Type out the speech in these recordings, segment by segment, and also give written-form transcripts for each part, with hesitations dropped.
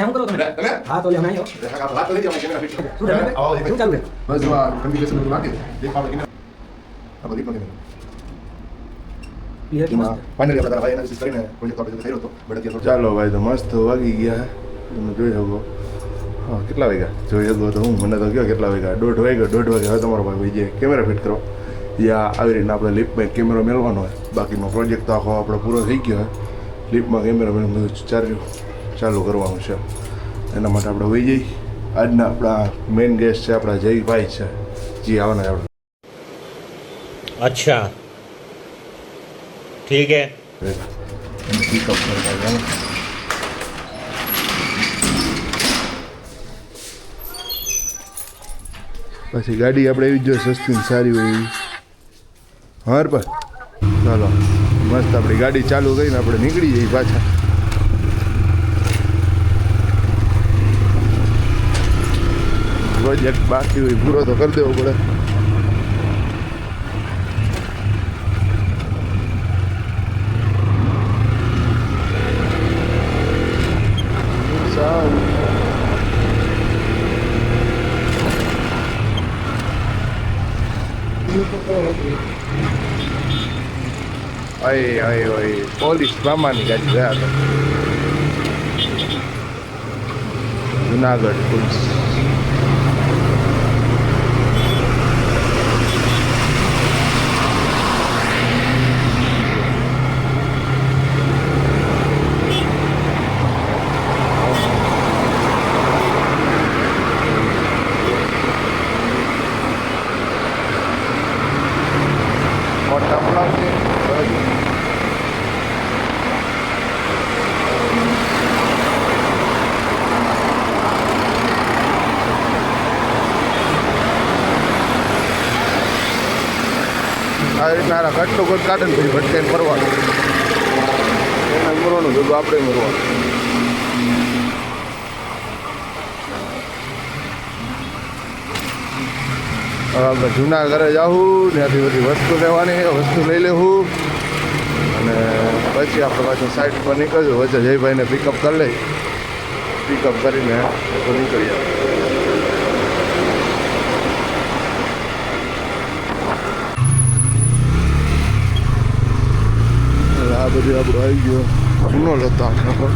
શું કરો તમે? હા તો લે અમે આવ્યો. વાત તો નહીં કેમેરા ફિટ શું ચાલુ છે? બસ જો આ કમ્યુનિકેશન બધું બાકી દેખ આપણે કેમેરા આ બધી કેમેરા ક્લિયર એમાં ફાઇનલી આપણે ભાઈ એનાલિસિસ કરીને પ્રોજેક્ટ આપણે થયો હતો બટ અત્યારે ચાલો ભાઈ તો મસ્ત વાગી ગયા તમે જોઈ શકો. હા કેટલા વાગ્યા જોઈ શકો તો હું મને તો કહો કેટલા વાગ્યા 1:30 વાગે હવે તમારો ભાઈ જે કેમેરા ફિટ કરો યા આવી રીતના આપણે લિફ્ટમાં કેમેરો મેળવાનો હોય બાકીનો પ્રોજેક્ટ તો આખો આપણો પૂરો થઈ ગયો હોય લિફ્ટમાં કેમેરા મેળવું બધું ચાલુ કરવાનું છે એના માટે આપણે વહી જઈ આજના આપણા મેઇન ગેસ્ટ છે આપણા જયભાઈ છે જી આવવાના આપણે अच्छा ठीक है પિકઅપ કરતા ગયા પછી ગાડી આપણે એવી જ જોઈએ સસ્તી ને સારી હોય એવી હા પર ચાલો મસ્ત આપણી ગાડી ચાલુ કરીને આપણે નીકળી જઈએ પાછા પ્રોજેક્ટ બાકી હોય પૂરો તો કરી દેવો પડે ઓય પોલીસ મામાની ગાડી ગયા હતા જુનાગઢ પોલીસ મોટા બનાવશે આવી રીતના ઘટતો ઘટ કાઢે ને પછી ભટકાઈને મરવાનું એને મરવાનું ભેગું આપણે મરવાનું હવે આપણે જૂના ઘરે જાવું ત્યાંથી બધી વસ્તુ લેવાની વસ્તુ લઈ લેવું અને પછી આપણે પાછું સાઈડ પર નીકળશું વચ્ચે જયભાઈને પિકઅપ કરી લઈ પિકઅપ કરીને તો નીકળી જાય આ બધું આપણું આવી ગયો જૂનો લતો આખો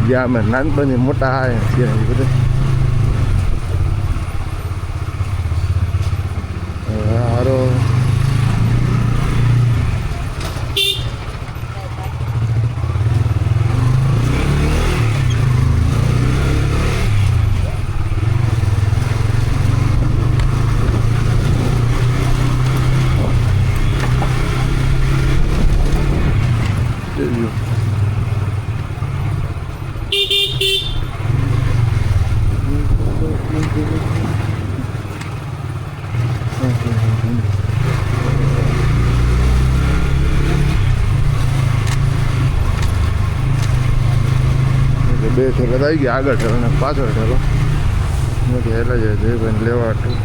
જ્યાં અમે નાનપણથી મોટા આવ્યા છીએ એ બધે હારો બે ઠેલા આવી ગયા આગળ ઠેલો ને પાછળ ઠેલો નથી હેલા જાય જયભાઈને લેવા હતું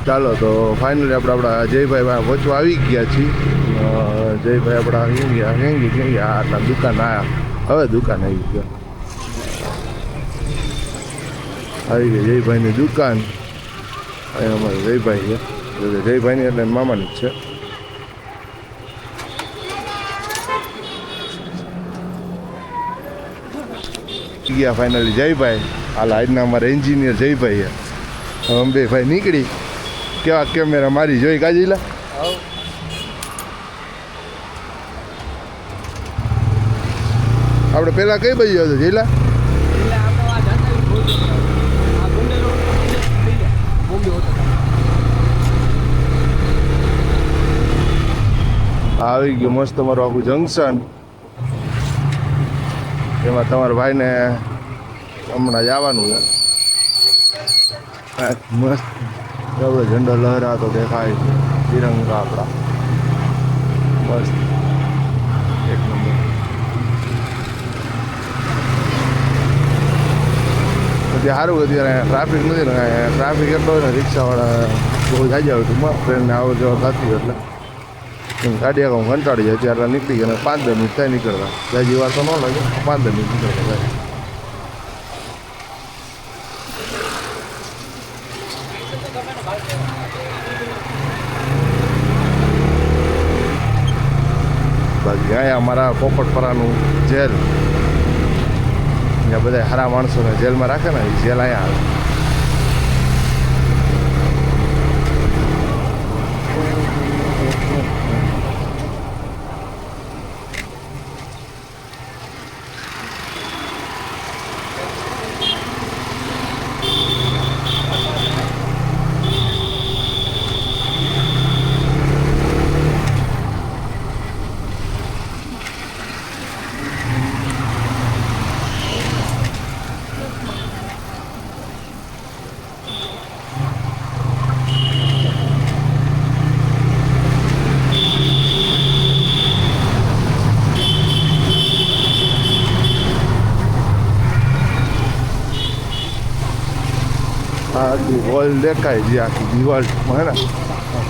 ચાલો તો ફાઇનલી આપણે આપણા જયભાઈ વચવા આવી ગયા છીએ જયભાઈ આપણા ક્યાં ગયા આટલા દુકાન આવ્યા હવે દુકાન આવી ગયા જયભાઈની દુકાન અહીં અમારે જયભાઈ છે જયભાઈની એટલે મામાની જ છે ગયા ફાઇનલી જયભાઈ હાલ આજના અમારા એન્જિનિયર જયભાઈ છે અંબે ભાઈ નીકળી કેવા કેમેરા મારી જોઈ કાજીલા આપણે પેલા કઈ બાજુ હતો જઈલા આવી ગયું મસ્ત તમારું આખું જંકશન એમાં તમારા ભાઈને હમણાં જવાનું છે મસ્ત આપણો ઝંડો લહેરાતો દેખાય તિરંગા આપણા મસ્ત એક નંબર. પછી સારું અત્યારે ટ્રાફિક નથી ને, ટ્રાફિક એટલો હોય ને રિક્ષાવાળા બહુ જાજા હોય ટૂંકમાં ટ્રેનને આવવા જવા થતી હોય એટલે ગાડી આગળ કંટાળી જાય ત્યારે નીકળી ગયા 5-10 મિનિટ થાય નીકળતા. જાજી વાર તો ન લાગે, 5-10 મિનિટ નીકળતા થાય. બાકી અહીંયા અમારા પોપટપરાનું જેલ, ત્યાં બધા સારા માણસોને જેલમાં રાખે ને, એ જેલ અહીંયા આવે. આખી હોલ દેખાય જે આખી દિવાલમાં હે ને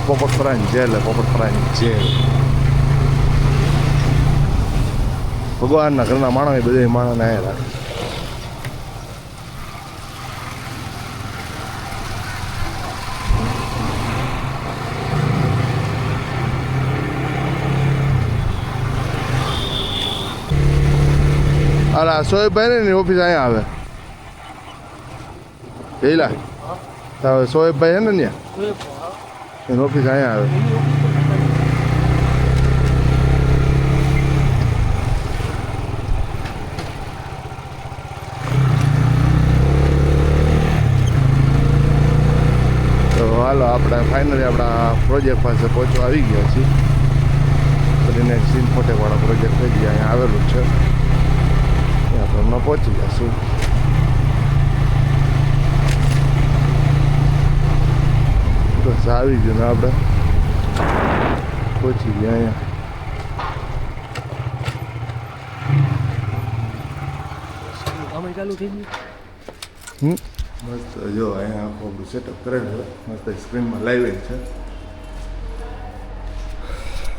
પોપટપરાની જેલ, પોપટપરાની જેલ. ભગવાનના ઘરના માણસ એ બધા માણસને અહીંયા રાખે. અલા સોહેબભાઈ ને ઓફિસ અહીંયા આવે એલા સોહેબભાઈ હે ને ત્યાં એની ઓફિસ અહીંયા આવે. તો હાલો આપણે ફાઇનલી આપણા પ્રોજેક્ટ પાસે પહોંચવા આવી ગયા છીએ. કરીને સીન ફોટેવાળા પ્રોજેક્ટ થઈ ગયા અહીંયા આવેલું છે, ત્યાં આપણે હમણાં પહોંચી જઈશું. બસ આવી ગયું ને આપણે પહોંચી ગયા અહીંયા. ચાલુ થઈ ગયું. મસ્ત જો અહીંયા આખું આપણું સેટઅપ કરેલું છે, મસ્ત સ્ક્રીનમાં લાઈવ છે.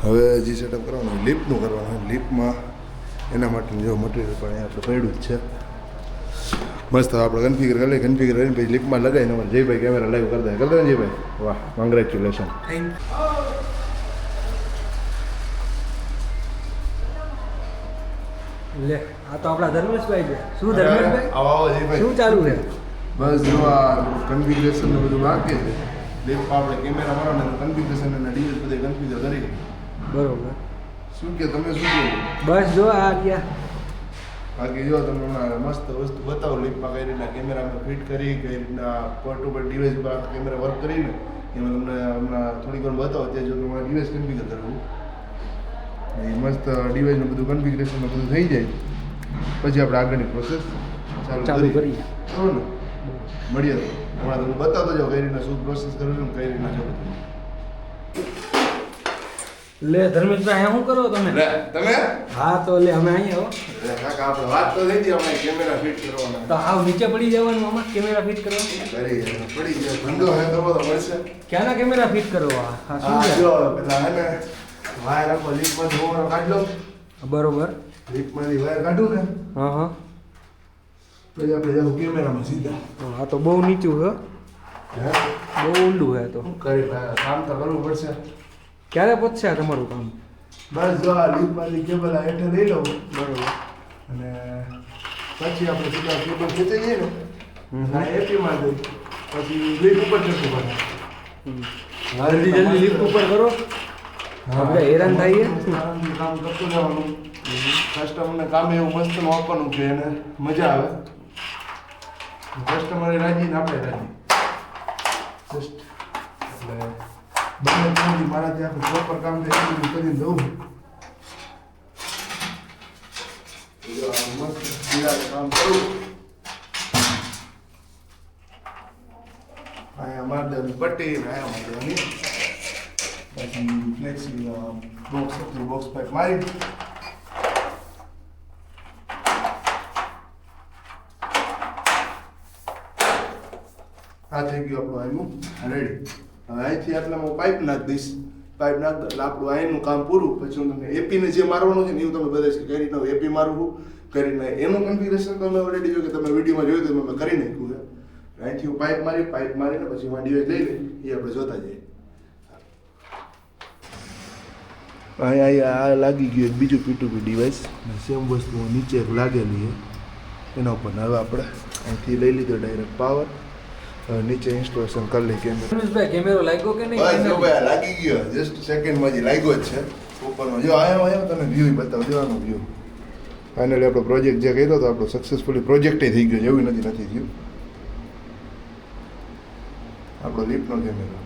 હવે જે સેટઅપ કરવાનું લિફ્ટનું કરવાનું, લિફ્ટમાં એના માટેનું જો મટીરિયલ પણ અહીંયા આપણે પડ્યું જ છે. મસ્ત આપણે કન્ફિગર કરી લઈએ, કન્ફિગર કરીને પછી લિફ્ટમાં લગાવીને અમારે જયભાઈ કેમેરા લાઈવ કરી દે ને જયભાઈ. વાહ, કોંગ્રેચ્યુલેશન. લે આ તો આપણા ધર્મેશભાઈ છે. શું ધર્મેશભાઈ, આવો જયભાઈ, શું ચાલુ છે? બસ જો આ કન્ફિગરેશન ને બધું બાકી છે. લિફ્ટ આપણે કેમેરા મારવાને કન્ફિગરેશન અને ડીએસ બધે કન્ફિગર કરી. બરોબર. શું કે તમે શું કહો? બસ જો આ ગયા. બાકી જો તમને હમણાં મસ્ત વસ્તુ બતાવો લિફ્ટમાં કઈ રીતના કેમેરામાં ફિટ કરી, કઈ રીતના પોર્ટ ઉપર ડિવાઇસ પર કેમેરા વર્ક કરીને એમાં તમને હમણાં થોડીક વાર બતાવો. ત્યાં જો તમારે ડિવાઇસ કન્ફિગર કરવું એ મસ્ત ડિવાઇસનું બધું કન્ફિગરેશનમાં બધું થઈ જાય પછી આપણે આગળની પ્રોસેસ ચાલુ કરીએ. બરાબર ને? મળીએ તો હમણાં તમને બતાવતો જાઓ કઈ રીતના શું પ્રોસેસ કરવું કઈ રીતના જો. લે ધર્મેશભાઈ અહીંયા શું કરો તમે? તમે હા તો લે અમે અહીંયા હો. કાકા આપણે વાત તો થઈ હતી, અમે કેમેરા ફિટ કરવાના તો હાવ નીચે પડી જવાનું આમાં કેમેરા ફિટ કરવા. પડી જાય ધંધો હે કરવો તો મળશે. ક્યાંના કેમેરા ફિટ કરવા? હા શું છે? જો પેલા હે ને વાયર આપો લીપમાં ધોવાનો કાઢ લો. બરોબર. લીપમાંથી વાયર કાઢું ને હા હા. પછી આપણે જાવ કેમેરામાં સીધા. આ તો બહુ નીચું છે, હે બહુ ઊંડું છે. તો શું કરી કામ તો કરવું પડશે. ક્યારે પહોંચશે આ તમારું કામ? બસ જો આ લીપમાંથી કેબલ આ હેઠળ લઈ લઉં બરોબર. અને પછી આપણે સીધા કેબલ ખેંચી જઈએ ને આ એપીમાં જઈ પછી લીપ ઉપર જતું પડે. જલ્દી જલ્દી લિફ્ટ ઉપર કરો. આપણે હેરાન થઈએ. આરામથી કામ કરતું જવાનું. કસ્ટમરને કામ એવું મસ્ત આપવાનું કે એને મજા આવે. કસ્ટમરે રાજી ને આપણે રાજી. જસ્ટ એટલે બંને ત્યાંથી મારા ત્યાં પ્રોપર કામ થાય એટલું કરીને દઉં. મસ્ત કામ કરું. અહીંયા મારી દેવાની પટ્ટી ને અહીંયા મારી દેવાની પાછળ ફ્લેક્સી બોક્સ હતી બોક્સ પાઇપ મારી આ થઈ ગયું આપણું આઈનું રેડી. હવે અહીંથી આટલામાં હું પાઇપ નાખી દઈશ. પાઇપ નાખી દો એટલે આપણું આઈનું કામ પૂરું. પછી હું તમને એપીને જે મારવાનું છે ને એવું તમે બતાવીશ કે કઈ રીતના એપી મારવું કઈ રીતના એનું કન્ફિગરેશન તમે ઓલરેડી જો કે તમે વિડીયોમાં જોયું તો મેં કરી નાખ્યું છે. અહીંથી હું પાઇપ મારીને પછી એમાં ડિવાઇસ લઈ લઈ એ આપણે જોતા જઈએ. અહીંયા આ લાગી ગયું એક બીજું P2P ડિવાઇસ સેમ વસ્તુ નીચે એક લાગેલી છે એના ઉપર હવે આપણે અહીંથી લઈ લીધો ડાયરેક્ટ પાવર. નીચે ઇન્સ્ટોલેશન કરી લઈ ભાઈ કેમેરો લાગ્યો કે નહીં? લાગી ગયો જસ્ટ સેકન્ડમાં જ લાગ્યો જ છે ઉપરનો. જો આવ્યો તમે વ્યૂ બતાવો જોવાનો વ્યૂ. ફાઇનલી આપણો પ્રોજેક્ટ જે કર્યો હતો આપણો સક્સેસફુલી પ્રોજેક્ટે થઈ ગયો એવું નથી થયું. આપણો લિફ્ટનો કેમેરો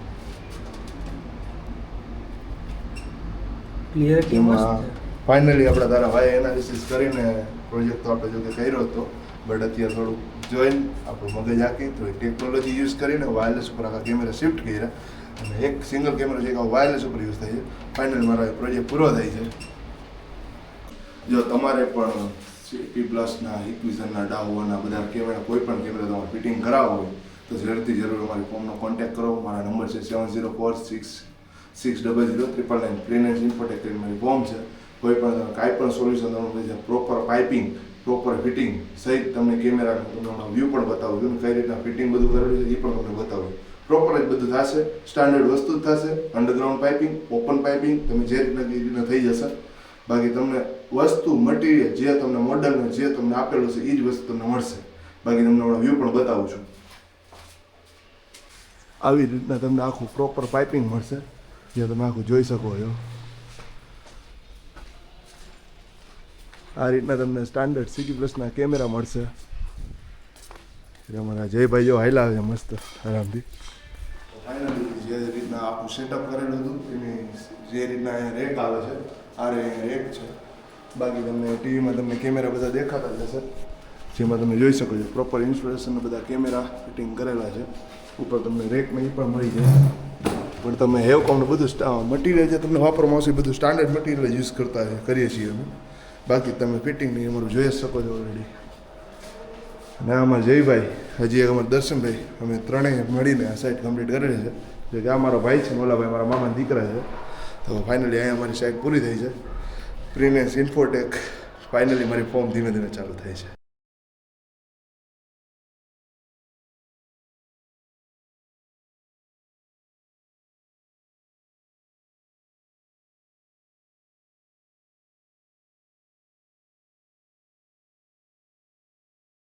ક્લિયરિટી મસ્ત. ફાઇનલી આપણે તારા ભાઈ એનાલિસિસ કરીને પ્રોજેક્ટ તો આપણે જો કે કર્યો હતો બટ અત્યારે થોડું જોઈને આપણું મગજ હાકી તો ટેકનોલોજી યુઝ કરીને વાયરલેસ ઉપર આખા કેમેરા શિફ્ટ કર્યા અને એક સિંગલ કેમેરો જે વાયરલેસ ઉપર યુઝ થાય છે. ફાઇનલી મારો પ્રોજેક્ટ પૂરો થાય છે. જો તમારે પણ P+ના ઇક્વિઝનના ડાઉના બધા કેમેરા કોઈ પણ કેમેરા તમારે ફિટિંગ કરાવવો હોય તો જરૂરથી જરૂર અમારી ફોનનો કોન્ટેક્ટ કરો. મારા નંબર છે 7046600999 ક્લીન એન્ડ ઇન્ફોટેક કરીને મારી ફોન છે. કોઈ પણ કાંઈ પણ સોલ્યુશન તમને પ્રોપર પાઇપિંગ પ્રોપર ફિટિંગ સહિત તમને કેમેરાનો તમને વ્યૂ પણ બતાવું છું કઈ રીતના ફિટિંગ બધું કરેલું છે એ પણ તમને બતાવું. પ્રોપર જ બધું થશે. સ્ટાન્ડર્ડ વસ્તુ જ થશે. અંડરગ્રાઉન્ડ પાઇપિંગ ઓપન પાઇપિંગ તમે જે રીતના થઈ જશે. બાકી તમને વસ્તુ મટીરિયલ જે તમને મોડલને જે તમને આપેલું છે એ જ વસ્તુ તમને મળશે. બાકી તમને હમણાં વ્યૂ પણ બતાવું છું. આવી રીતના તમને આખું પ્રોપર પાઇપિંગ મળશે જે તમે આખું જોઈ શકો છો. આ રીતના તમને સ્ટાન્ડર્ડ CG+ના કેમેરા મળશે. અમારા જયભાઈ જો હાઈલા છે મસ્ત આરામથી. ફાઇનલી જે રીતના આખું સેટઅપ કરેલું હતું એની જે રીતના અહીંયા રેક આવે છે આ રેક છે. બાકી તમને ટીવીમાં તમને કેમેરા બધા દેખાતા જ હશે જેમાં તમે જોઈ શકો છો પ્રોપર ઇન્સ્ટોલેશનના બધા કેમેરા ફિટિંગ કરેલા છે. ઉપર તમને રેકમાં એ પણ મળી જાય પણ તમે હેવકોમનું બધું મટીરિયલ જે તમને વાપરવામાં આવશે બધું સ્ટાન્ડર્ડ મટીરિયલ યુઝ કરીએ છીએ અમે. બાકી તમે ફિટિંગ નહીં અમારું જોઈ જ શકો છો ઓલરેડી. અને અમારા જયભાઈ હજી એક અમારા દર્શનભાઈ અમે ત્રણેય મળીને આ સાઇટ કમ્પ્લીટ કરેલી છે. જે કે આ મારો ભાઈ છે ને ઓલા ભાઈ મારા મામાના દીકરા છે. તો ફાઇનલી અહીંયા અમારી સાઇટ પૂરી થઈ છે. પ્રીનેસ ઇન્ફોટેક ફાઇનલી મારી ફોર્મ ધીમે ધીમે ચાલુ થાય છે.